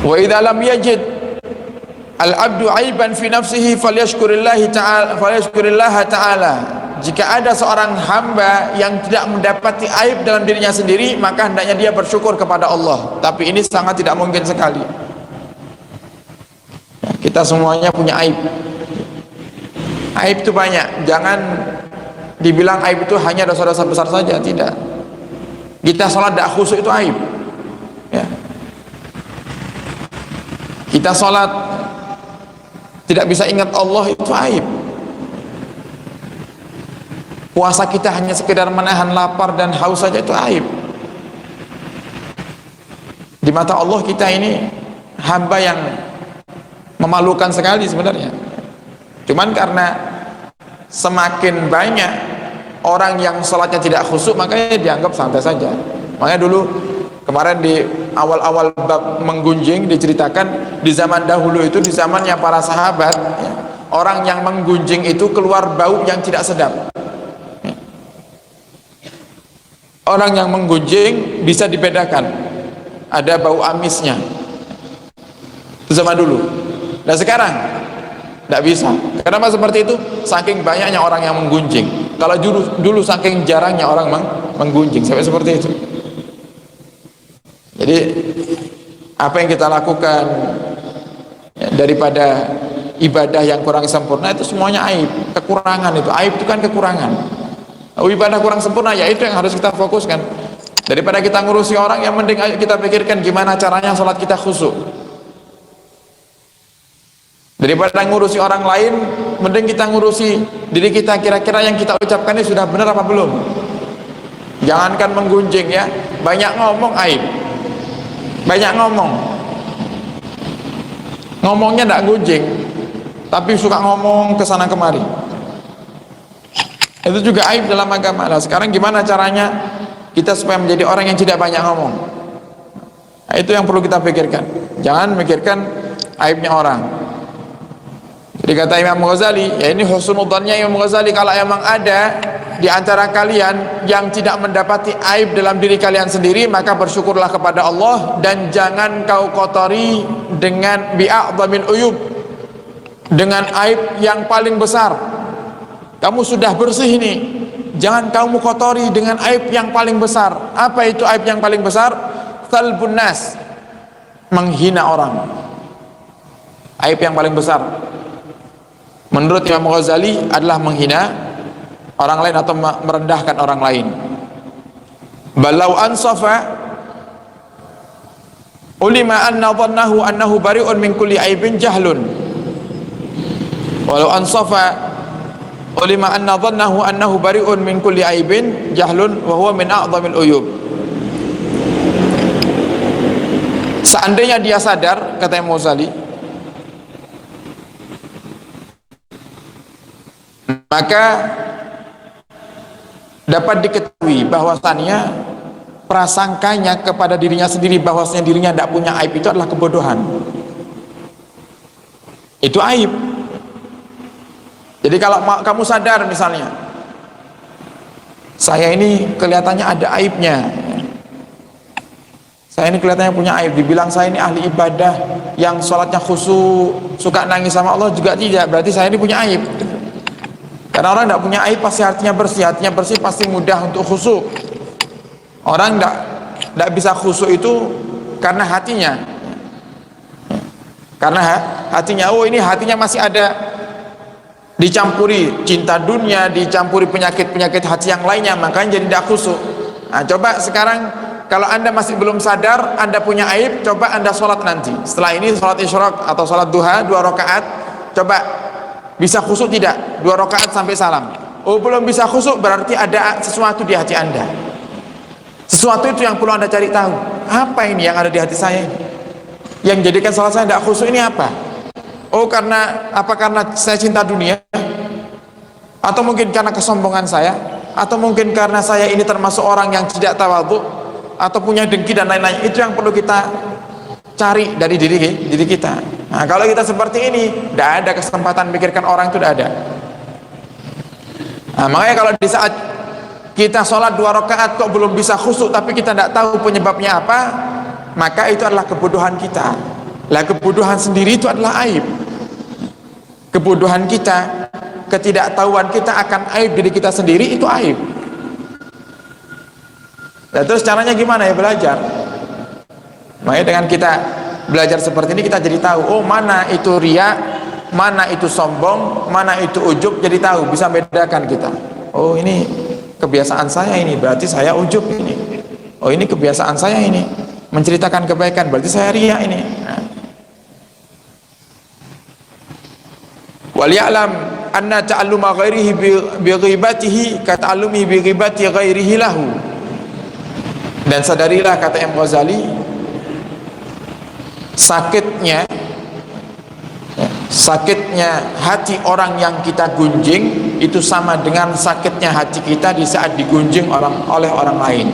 Wa idza lam yajid al-abdu aiban fi nafsihi falyashkurillaha ta'ala. Jika ada seorang hamba yang tidak mendapati aib dalam dirinya sendiri, maka hendaknya dia bersyukur kepada Allah. Tapi ini sangat tidak mungkin sekali. Kita semuanya punya aib. Aib itu banyak. Jangan dibilang aib itu hanya dosa-dosa besar saja, tidak. Kita sholat tidak khusyuk itu aib, ya. Kita sholat tidak bisa ingat Allah itu aib. Puasa kita hanya sekedar menahan lapar dan haus saja itu aib. Di mata Allah kita ini hamba yang memalukan sekali sebenarnya. Cuman karena semakin banyak orang yang sholatnya tidak khusyuk, makanya dianggap santai saja. Makanya dulu kemarin di awal-awal bab menggunjing diceritakan di zaman dahulu itu, di zamannya para sahabat, ya, orang yang menggunjing itu keluar bau yang tidak sedap. Orang yang menggunjing bisa dibedakan, ada bau amisnya. Itu zaman dulu. Dan sekarang tidak bisa. Kenapa seperti itu? Saking banyaknya orang yang menggunjing. Kalau dulu saking jarangnya orang menggunjing, sampai seperti itu. Jadi apa yang kita lakukan, ya, daripada ibadah yang kurang sempurna itu semuanya aib, kekurangan itu. Aib itu kan kekurangan. Ibadah kurang sempurna, ya itu yang harus kita fokuskan. Daripada kita ngurusi orang, yang mending ayo kita pikirkan gimana caranya sholat kita khusyuk. Daripada ngurusi orang lain, mending kita ngurusi diri kita, kira-kira yang kita ucapkan ini sudah benar apa belum. Jangankan menggunjing, ya, banyak ngomong aib, banyak ngomongnya tidak gunjing, tapi suka ngomong kesana kemari. Itu juga aib dalam agama. Nah, sekarang gimana caranya kita supaya menjadi orang yang tidak banyak ngomong? Nah, itu yang perlu kita pikirkan. Jangan memikirkan aibnya orang. Jadi kata Imam Ghazali, ya ini husnudzannya Imam Ghazali, kalau emang ada di antara kalian yang tidak mendapati aib dalam diri kalian sendiri, maka bersyukurlah kepada Allah dan jangan kau kotori dengan bi'a'dhamil uyub, dengan aib yang paling besar. Kamu sudah bersih ini, jangan kamu kotori dengan aib yang paling besar. Apa itu aib yang paling besar? Talbun nas, menghina orang. Aib yang paling besar menurut Imam Ghazali adalah menghina orang lain atau merendahkan orang lain. Balau ansafa ulima anna dhannahu annahu bari'un min kulli aibin jahlun. Walau ansafa ulima anna dhannahu annahu bari'un min kulli aibin jahlun wa huwa min a'dhamil uyub. Seandainya dia sadar, kata Imam Ghazali, maka dapat diketahui bahwasannya prasangkanya kepada dirinya sendiri bahwasanya dirinya tidak punya aib itu adalah kebodohan. Itu aib. Jadi kalau kamu sadar misalnya, saya ini kelihatannya ada aibnya, saya ini kelihatannya punya aib, dibilang saya ini ahli ibadah yang sholatnya khusyuk, suka nangis sama Allah juga tidak, berarti saya ini punya aib. Karena orang tidak punya aib pasti hatinya bersih pasti mudah untuk khusyuk. Orang tidak bisa khusyuk itu karena hatinya, oh ini hatinya masih ada dicampuri cinta dunia, dicampuri penyakit-penyakit hati yang lainnya, makanya jadi tidak khusyuk. Nah, coba sekarang kalau anda masih belum sadar anda punya aib, coba anda sholat nanti, setelah ini sholat isyraq atau sholat duha 2 rakaat, coba bisa khusyuk tidak? 2 rakaat sampai salam. Oh belum bisa khusyuk, berarti ada sesuatu di hati anda. Sesuatu itu yang perlu anda cari tahu. Apa ini yang ada di hati saya ini? Yang jadikan sholat saya tidak khusyuk ini apa? Oh karena saya cinta dunia, atau mungkin karena kesombongan saya, atau mungkin karena saya ini termasuk orang yang tidak tawadhu, atau punya dengki dan lain-lain. Itu yang perlu kita cari dari diri kita. Nah kalau kita seperti ini, tidak ada kesempatan pikirkan orang itu, tidak ada. Nah makanya kalau di saat kita sholat 2 rakaat kok belum bisa khusyuk, tapi kita tidak tahu penyebabnya apa, maka itu adalah kebodohan kita. Lah kebodohan sendiri itu adalah aib. Kebodohan kita, ketidaktahuan kita akan aib diri kita sendiri itu aib. Nah, terus caranya gimana ya? Belajar. Makanya dengan kita belajar seperti ini kita jadi tahu, oh mana itu riya, mana itu sombong, mana itu ujub, jadi tahu, bisa bedakan kita. Oh ini kebiasaan saya ini, berarti saya ujub ini. Oh ini kebiasaan saya ini, menceritakan kebaikan, berarti saya riya ini. Nah. Wal ya'lam anna ta'alluma ghairihi bi ghibatihi ka ta'allumi bi ghibati ghairihi lahu. Dan sadarilah, kata Imam Ghazali, sakitnya hati orang yang kita gunjing itu sama dengan sakitnya hati kita di saat digunjing oleh orang lain.